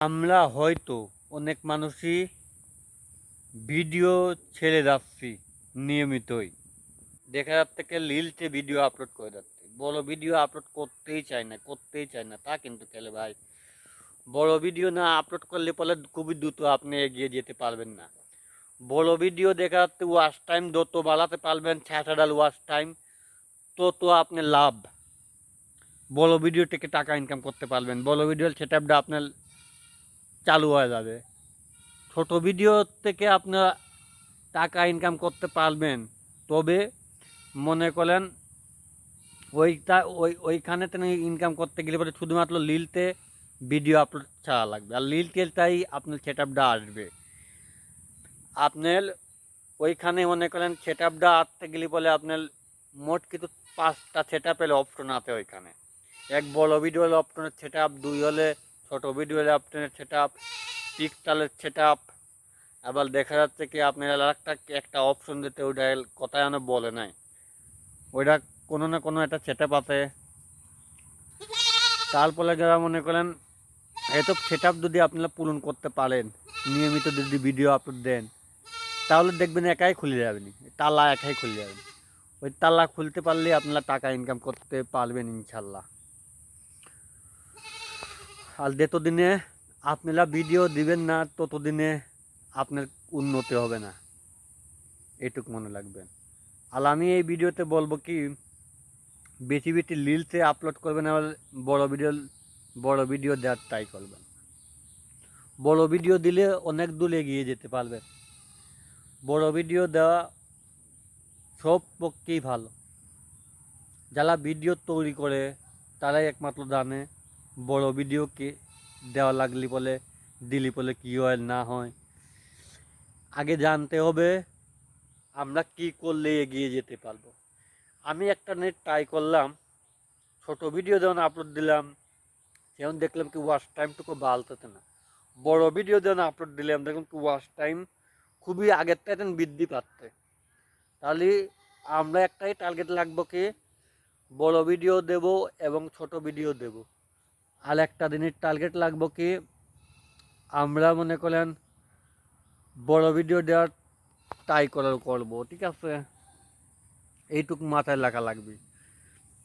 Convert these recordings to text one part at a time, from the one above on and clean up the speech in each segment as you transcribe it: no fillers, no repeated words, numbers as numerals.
আমরা হয়তো অনেক মানুষই ভিডিও ছেড়ে যাচ্ছি নিয়মিতই। দেখা যাচ্ছে কি রিলসে ভিডিও আপলোড করে যাচ্ছে, বড় ভিডিও আপলোড করতেই চায় না তা কিন্তু খেলে ভাই। বড় ভিডিও না আপলোড করলে পরে খুবই দ্রুত আপনি এগিয়ে যেতে পারবেন না। বড় ভিডিও দেখা যাচ্ছে ওয়াচ টাইম যত বাড়াতে পারবেন, স্যাটারডাল ওয়াচ টাইম, তত আপনি লাভ। বড় ভিডিও থেকে টাকা ইনকাম করতে পারবেন, বড় ভিডিওর সেটআপটা আপনার চালু হয়ে যাবে। ছোট ভিডিও থেকে আপনার টাকা ইনকাম করতে পারবেন, তবে মনে করেন ওইখানে ইনকাম করতে গেলে পরে শুধুমাত্র লিলতে ভিডিও আপলোড ছাড়া লাগবে, আর লিলতেই আপনার সেট আপটা আসবে। আপনার ওইখানে মনে করেন সেট আপটা আসতে গেলে বলে আপনার মোট কিন্তু 5টা সেট আপের অপশন আছে ওইখানে। এক বড় ভিডিও হলে অপশনের সেট আপ, 2 হলে ছোটো ভিডিও হলে অপশনের সেট আপ, পিক্সেলের সেট আপ। আবার দেখা যাচ্ছে কি আপনার একটা অপশন দিতে ওইটা কথায় আনা বলে নাই, ওইটা কোনো না কোনো একটা সেট আপ আছে। তারপরে যারা মনে করেন এত সেট আপ যদি আপনারা পূরণ করতে পারেন, নিয়মিত যদি ভিডিও আপলোড দেন, তাহলে দেখবেন একাই খুলে যাবেন, তালা একাই খুলে যাবেন। ওই তালা খুলতে পারলে আপনারা টাকা ইনকাম করতে পারবেন ইনশাল্লাহ। আর যতদিনে আপনারা ভিডিও দিবেন না, ততদিনে আপনার উন্নতি হবে না, এটুকু মনে রাখবেন। আর আমি এই ভিডিওতে বলবো কি, বেশি বেশি রিলসে আপলোড করবেন, আর বড় ভিডিও দেওয়ার ট্রাই করবেন। বড় ভিডিও দিলে অনেক দূর এগিয়ে যেতে পারবেন। বড় ভিডিও দেওয়া সব পক্ষেই ভালো। যারা ভিডিও তৈরি করে তারাই একমাত্র জানে বড় ভিডিওকে দেওয়া লাগলে বলে দিলি বলে কী হয় না হয়। আগে জানতে হবে আমরা কি করলে এগিয়ে যেতে পারবো। আমি একটা নেট ট্রাই করলাম, ছোট ভিডিও যখন আপলোড দিলাম, যেমন দেখলাম কি ওয়াচ টাইমটুকু বাড়তেছে না। বড় ভিডিও যখন আপলোড দিলাম, দেখলাম কি ওয়াচ টাইম খুবই আগের থেকে বৃদ্ধি পাচ্ছে। তাহলে আমরা একটাই টার্গেট লাগবো কি, বড় ভিডিও দেব এবং ছোট ভিডিও দেব। আর একটা দিনের টার্গেট লাগবো কি, আমরা মনে করেন বড় ভিডিও দেওয়ার ট্রাই করবো, ঠিক আছে? এইটুকু মাথায় রাখা লাগবে।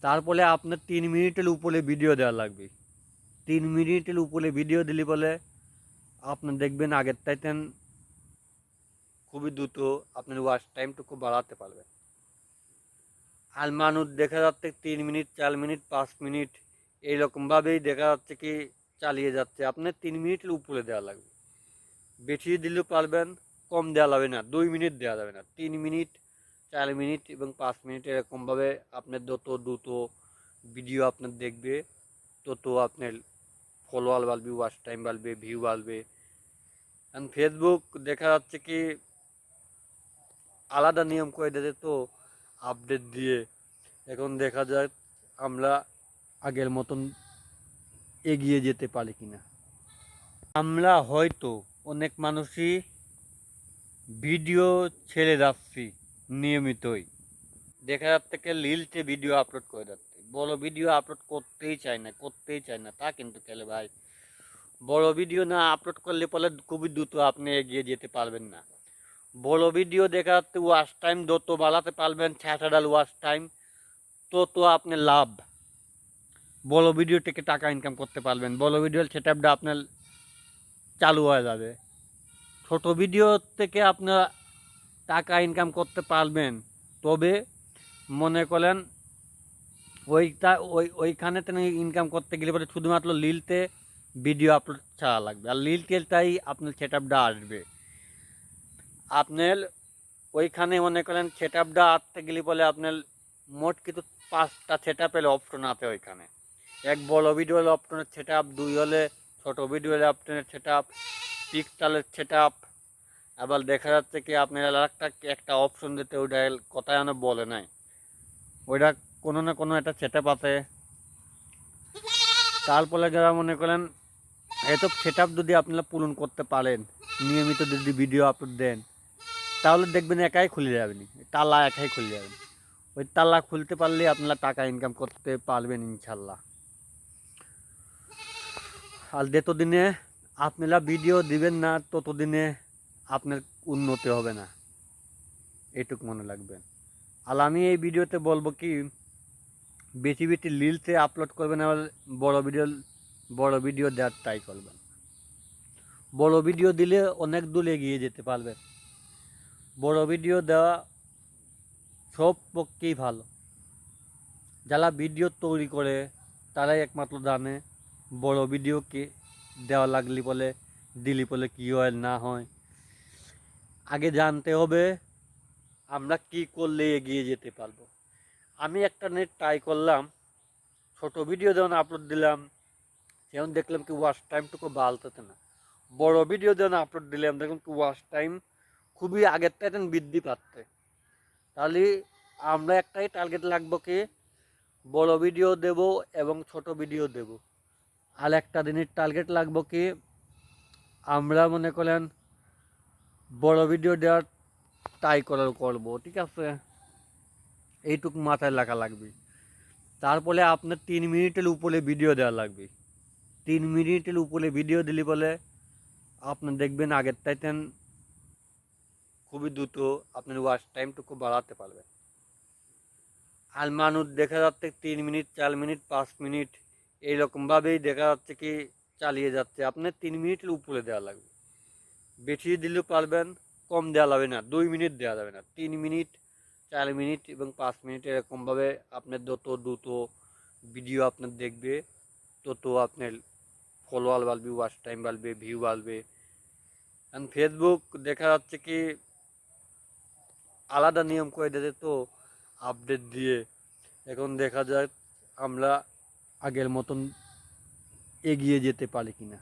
তারপরে আপনার 3 মিনিটের উপরে ভিডিও দেওয়া লাগবে। 3 মিনিটের উপরে ভিডিও দিলে বলে আপনার দেখবেন আগের টাইতেন খুবই দ্রুত আপনার ওয়াচ টাইমটুকু বাড়াতে পারবেন। আর মানুষ দেখা যাচ্ছে 3 মিনিট, 4 মিনিট, 5 মিনিট এইরকমভাবেই দেখা যাচ্ছে কি চালিয়ে যাচ্ছে। আপনার 3 মিনিটের উপরে দেওয়া লাগবে। বেশি দিলেও পারবেন, কম দেওয়া যাবে না, 2 মিনিট দেওয়া যাবে না। 3 মিনিট, 4 মিনিট এবং 5 মিনিট এরকমভাবে আপনার যত দ্রুত ভিডিও আপনার দেখবে, তত আপনার ফলোয়ার বাড়বে, ওয়াচ টাইম বাড়বে, ভিউ বাড়বে। কারণ ফেসবুক দেখা যাচ্ছে কি আলাদা নিয়ম করে দিতে, তো আপডেট দিয়ে এখন দেখা যায় আমরা আগের মতন এগিয়ে যেতে পারি কিনা। আমরা হয়তো অনেক মানুষই ভিডিও ছেড়ে যাচ্ছি নিয়মিতই। দেখা যাচ্ছে কি রিলসে ভিডিও আপলোড করে যাচ্ছে, বড় ভিডিও আপলোড করতেই চায় না তা কিন্তু খেলে ভাই। বড় ভিডিও না আপলোড করলে পরে খুবই দ্রুত আপনি এগিয়ে যেতে পারবেন না। বড় ভিডিও দেখা যাচ্ছে ওয়াচ টাইম যত বাড়াতে পারবেন, স্যাটারডাল ওয়াচ টাইম, তত আপনি লাভ। বড় ভিডিও থেকে টাকা ইনকাম করতে পারবেন, বড় ভিডিওর সেটআপটা আপনার চালু হয়ে যাবে। ছোট ভিডিও থেকে আপনার টাকা ইনকাম করতে পারবেন, তবে মনে করেন ওইখানে ইনকাম করতে গেলে পরে শুধুমাত্র লিলতে ভিডিও আপলোড ছাড়া লাগবে, আর লিলতেই আপনার সেট আপটা আসবে। আপনার ওইখানে মনে করেন সেট আপটা আসতে গেলে বলে আপনার মোট কিন্তু 5টা সেট আপের অপশন আছে ওইখানে। এক বড় ভিডিও হলে অপশনের সেট আপ, 2 হলে ছোটো ভিডিও হলে অপশনের সেট আপ, পিক্সেলের সেট আপ। আবার দেখা যাচ্ছে কি আপনার একটা অপশন দিতে ওইটা কথায় আনা বলে নাই, ওইটা কোনো না কোনো একটা সেট আপ আছে। তারপরে যারা মনে করেন এসব সেট আপ যদি আপনারা পূরণ করতে পারেন, নিয়মিত যদি ভিডিও আপলোড দেন, তাহলে দেখবেন একাই খুলে যাবেন, তালা একাই খুলে যাবেন। ওই তালা খুলতে পারলে আপনারা টাকা ইনকাম করতে পারবেন ইনশাল্লাহ। আর যতদিনে আপনারা ভিডিও দিবেন না ততদিনে আপনার উন্নতি হবে না, এটুক মনে রাখবেন। আর আমি এই ভিডিওতে বলবো কি, বেশি বেশি রিলসে আপলোড করবেন, আর বড় ভিডিও দেওয়ার ট্রাই করবেন। বড় ভিডিও দিলে অনেক দূর এগিয়ে যেতে পারবেন। বড় ভিডিও দেওয়া সব পক্ষেই ভালো। যারা ভিডিও তৈরি করে তারাই একমাত্র জানে বড় ভিডিওকে দেওয়া লাগলি বলে দিলি বলে কী হয় না হয়। আগে জানতে হবে আমরা কি করলে এগিয়ে যেতে পারবো। আমি একটা নেট ট্রাই করলাম, ছোট ভিডিও যেমন আপলোড দিলাম, যেমন দেখলাম কি ওয়াচ টাইমটুকু বাড়তেছে না। বড় ভিডিও যেমন আপলোড দিলাম, দেখলাম কি ওয়াচ টাইম খুবই আগের থেকে বৃদ্ধি পাচ্ছে। তাহলে আমরা একটাই টার্গেট লাগবো কি, বড় ভিডিও দেব এবং ছোট ভিডিও দেব। আর একটা দিনের টার্গেট লাগবো কি, আমরা মনে করেন বড় ভিডিও দেওয়ার ট্রাই করবো, ঠিক আছে? এইটুকু মাথায় রাখা লাগবে। তারপরে আপনার 3 মিনিটের উপরে ভিডিও দেওয়া লাগবে। 3 মিনিটের উপরে ভিডিও দিলে বলে আপনার দেখবেন আগের টাইটেন খুবই দ্রুত আপনার ওয়াচ টাইমটুকু বাড়াতে পারবেন। আর মানুষ দেখা যাচ্ছে 3 মিনিট, 4 মিনিট, 5 মিনিট এইরকমভাবেই দেখা যাচ্ছে কি চালিয়ে যাচ্ছে। আপনার 3 মিনিটের উপরে দেওয়া লাগবে। বেশি দিলেও পারবেন, কম দেওয়া যাবে না। 2 মিনিট দেওয়া যাবে না। 3 মিনিট, 4 মিনিট এবং 5 মিনিট এরকমভাবে আপনার যত দ্রুত ভিডিও আপনার দেখবে তত আপনার ফলোয়ার বাড়বে, ওয়াচ টাইম বাড়বে, ভিউ বাড়বে। কারণ ফেসবুক দেখা যাচ্ছে কি আলাদা নিয়ম করে দিয়েছে, তো আপডেট দিয়ে এখন দেখা যায় আমরা আগের মতন এগিয়ে যেতে পারি কিনা।